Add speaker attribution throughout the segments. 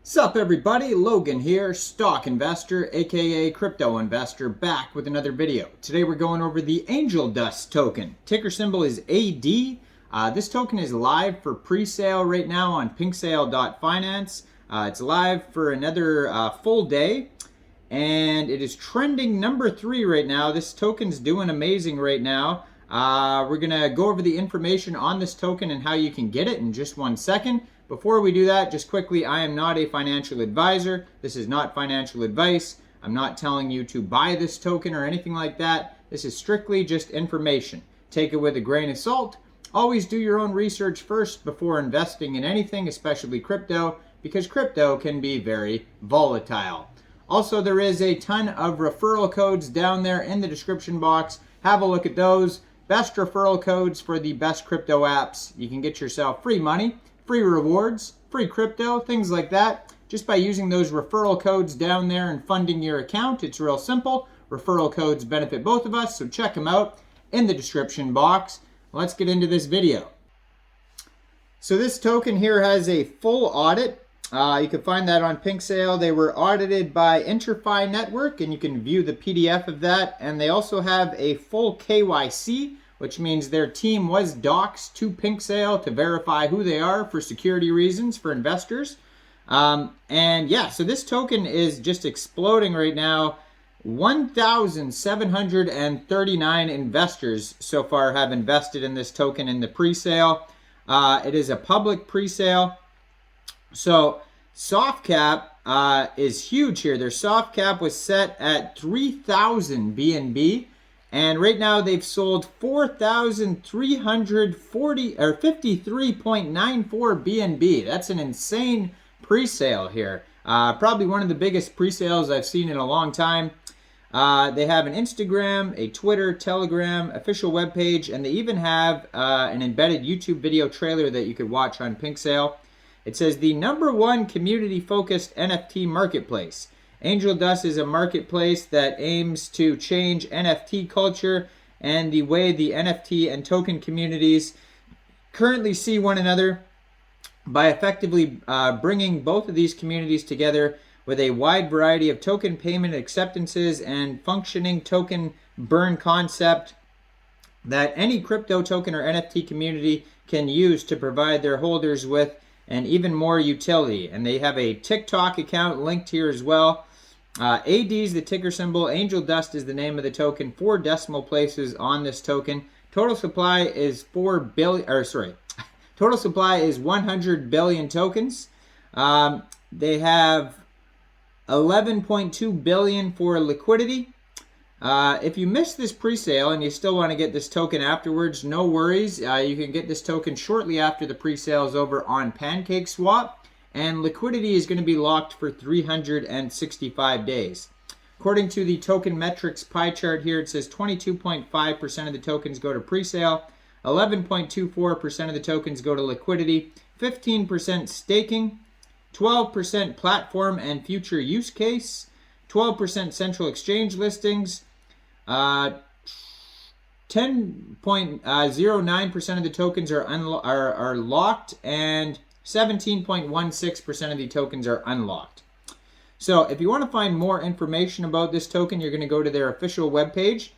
Speaker 1: Sup everybody, Logan here, stock investor aka crypto investor, back with another video. Today we're going over the Angeldust token. Ticker symbol is AD. This token is live for pre-sale right now on pinksale.finance. It's live for another full day and it is trending number 3 right now. This token's doing amazing right now. We're gonna go over the information on this token and how you can get it in just 1 second. Before we do that, just quickly, I am not a financial advisor. This is not financial advice. I'm not telling you to buy this token or anything like that. This is strictly just information. Take it with a grain of salt. Always do your own research first before investing in anything, especially crypto, because crypto can be very volatile. Also, there is a ton of referral codes down there in the description box. Have a look at those. Best referral codes for the best crypto apps. You can get yourself free money, free rewards, free crypto, things like that. Just by using those referral codes down there and funding your account. It's real simple. Referral codes benefit both of us, so check them out in the description box. Let's get into this video. So this token here has a full audit. You can find that on PinkSale. They were audited by InterFi Network, and you can view the PDF of that. And they also have a full KYC, which means their team was doxed to PinkSale to verify who they are for security reasons for investors. And yeah, so this token is just exploding right now. 1,739 investors so far have invested in this token in the pre-sale. It is a public pre-sale. So soft cap is huge here. Their soft cap was set at 3,000 BNB. And right now they've sold 4,340 or 53.94 BNB. That's an insane pre-sale here. Probably one of the biggest pre-sales I've seen in a long time. They have an Instagram, a Twitter, Telegram, official webpage, and they even have an embedded YouTube video trailer that you could watch on PinkSale. It says the #1 community-focused NFT marketplace. Angeldust is a marketplace that aims to change NFT culture and the way the NFT and token communities currently see one another by effectively bringing both of these communities together with a wide variety of token payment acceptances and functioning token burn concept that any crypto token or NFT community can use to provide their holders with and even more utility. And they have a TikTok account linked here as well. AD is the ticker symbol. Angeldust is the name of the token. 4 decimal places on this token. Total supply is 100 billion tokens. They have 11.2 billion for liquidity. If you missed this pre-sale and you still want to get this token afterwards, no worries. You can get this token shortly after the pre-sale is over on PancakeSwap. And liquidity is going to be locked for 365 days. According to the token metrics pie chart here, it says 22.5% of the tokens go to pre-sale, 11.24% of the tokens go to liquidity, 15% staking, 12% platform and future use case, 12% central exchange listings, 10.09% of the tokens are locked, and 17.16% of the tokens are unlocked. So if you want to find more information about this token, you're going to go to their official webpage,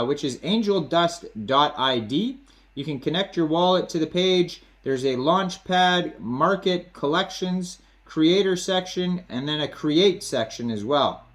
Speaker 1: which is angeldust.id. You can connect your wallet to the page. There's a launchpad, market, collections, creator section, and then a create section as well.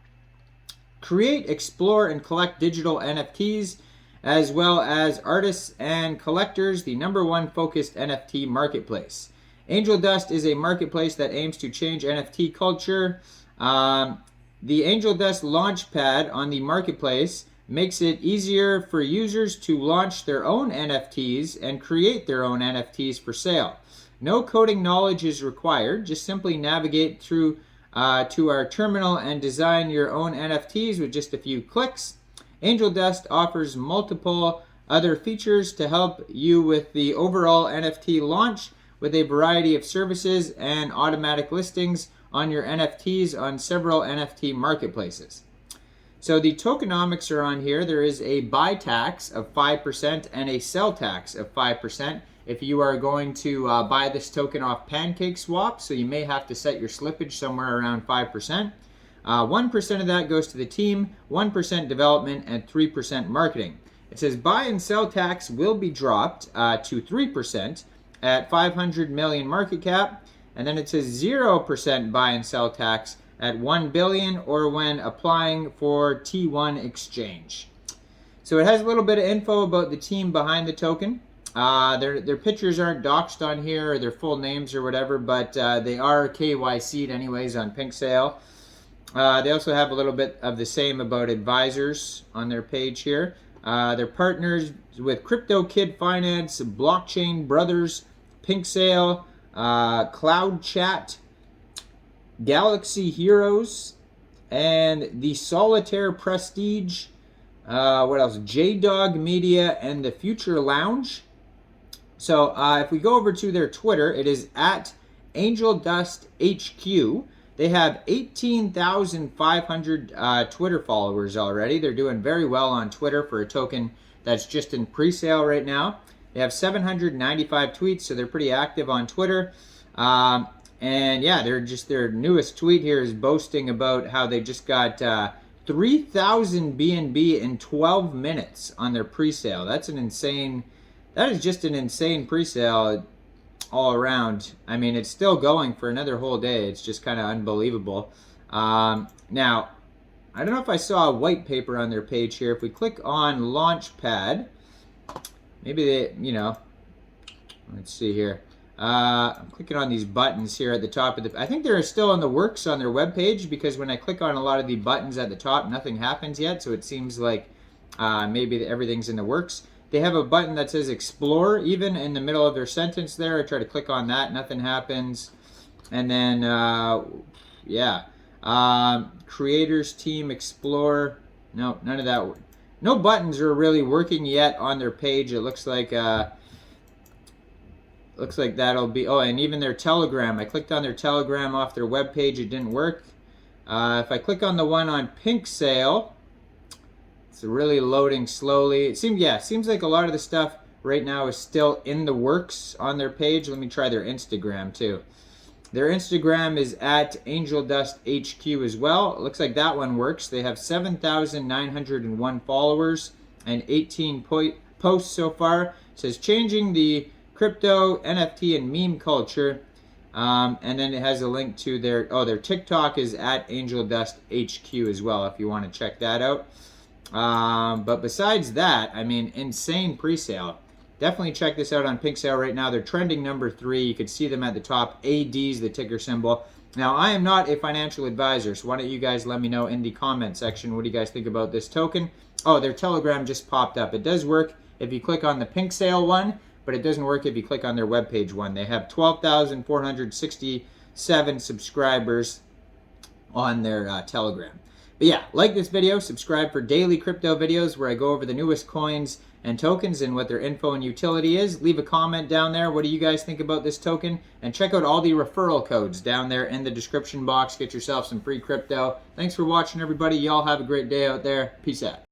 Speaker 1: Create, explore, and collect digital NFTs, as well as artists and collectors, the #1 focused NFT marketplace. Angeldust is a marketplace that aims to change NFT culture. The Angeldust Launchpad on the marketplace makes it easier for users to launch their own NFTs and create their own NFTs for sale. No coding knowledge is required. Just simply navigate through to our terminal and design your own NFTs with just a few clicks. Angeldust offers multiple other features to help you with the overall NFT launch, with a variety of services and automatic listings on your NFTs on several NFT marketplaces. So the tokenomics are on here. There is a buy tax of 5% and a sell tax of 5%. if you are going to buy this token off PancakeSwap, so you may have to set your slippage somewhere around 5%. 1% of that goes to the team, 1% development, and 3% marketing. It says buy and sell tax will be dropped to 3% at 500 million market cap, and then it says 0% buy and sell tax at 1 billion or when applying for T1 exchange. So it has a little bit of info about the team behind the token. Their pictures aren't doxed on here or their full names or whatever, but they are KYC'd anyways on Pink Sale. They also have a little bit of the same about advisors on their page here. They're partners with Crypto Kid Finance, Blockchain Brothers, Pink Sale, Cloud Chat, Galaxy Heroes, and the Solitaire Prestige. What else? J-Dog Media and the Future Lounge. So if we go over to their Twitter, it is at Angeldust HQ. They have 18,500 Twitter followers already. They're doing very well on Twitter for a token that's just in pre-sale right now. They have 795 tweets, so they're pretty active on Twitter. And yeah, their newest tweet here is boasting about how they just got 3,000 BNB in 12 minutes on their pre-sale. That is just an insane pre-sale all around. I mean, it's still going for another whole day. It's just kind of unbelievable. Now, I don't know if I saw a white paper on their page here. If we click on Launchpad, maybe they, let's see here. I'm clicking on these buttons here at the top of I think they're still in the works on their webpage, because when I click on a lot of the buttons at the top, nothing happens yet. So it seems like maybe everything's in the works. They have a button that says Explore even in the middle of their sentence there. I try to click on that, nothing happens. And then, yeah, Creators Team Explore. No, none of that. No buttons are really working yet on their page. It looks like that'll be, oh, and even their Telegram. I clicked on their Telegram off their webpage. It didn't work. If I click on the one on Pink Sale, it's really loading slowly. It seems like a lot of the stuff right now is still in the works on their page. Let me try their Instagram too. Their Instagram is at Angeldust HQ as well. It looks like that one works. They have 7,901 followers and 18 posts so far. It says changing the crypto, NFT, and meme culture. And then it has a link to their TikTok is at Angeldust HQ as well, if you want to check that out. But besides that, I mean, insane pre-sale. Definitely check this out on Pink Sale right now. They're trending number 3. You can see them at the top. AD's the ticker symbol. Now, I am not a financial advisor, so why don't you guys let me know in the comment section, what do you guys think about this token? Oh, their Telegram just popped up. It does work if you click on the Pink Sale one, but it doesn't work if you click on their webpage one. They have 12,467 subscribers on their Telegram. But yeah, like this video, subscribe for daily crypto videos where I go over the newest coins and tokens and what their info and utility is. Leave a comment down there. What do you guys think about this token? And check out all the referral codes down there in the description box. Get yourself some free crypto. Thanks for watching, everybody. Y'all have a great day out there. Peace out.